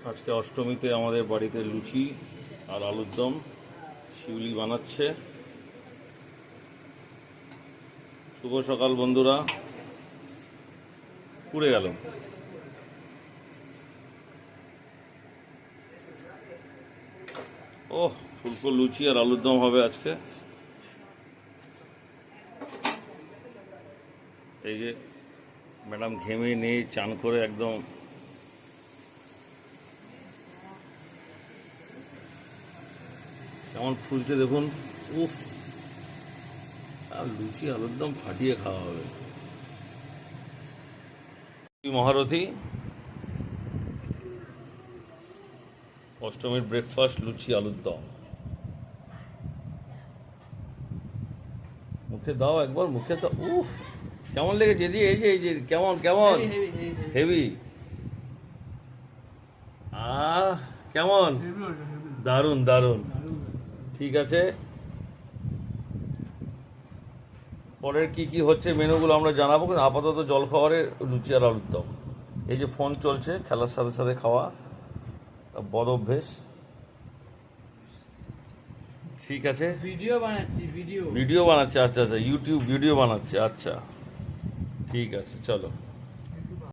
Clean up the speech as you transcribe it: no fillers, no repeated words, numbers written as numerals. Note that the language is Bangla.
আজকে অষ্টমীতে আমাদের বাড়িতে লুচি আর আলুর দম শিউলি বানাচ্ছে। শুভ সকাল বন্ধুরা, পুড়ে গেল। ওহ, ফুলকো লুচি আর আলুর দম হবে আজকে। এই যে ম্যাডাম ঘেমে নিয়ে চান করে একদম কেমন ফুলছে দেখুন। উফ, আর লুচি আলুর দম ফাটিয়ে খাওয়া হবে। মহারথী অষ্টমীর ব্রেকফাস্ট লুচি আলুর দম। মুখে দাও একবার, মুখে দাও। উফ, কেমন লেগেছে? এই যে কেমন কেমন হেভি। কেমন? দারুণ দারুণ। ঠিক আছে, পরের কি কি হচ্ছে মেনুগুলো আমরা জানাবো। আপাতত জলখাবারে লুচি আর আলুর দম। এই যে ফোন চলছে, খেলার সাথে সাথে খাওয়া বদ অভ্যেস। ঠিক আছে, ভিডিও বানাচ্ছি। ভিডিও বানাচ্ছে। আচ্ছা আচ্ছা, ইউটিউব ভিডিও বানাচ্ছে। আচ্ছা ঠিক আছে, চলো।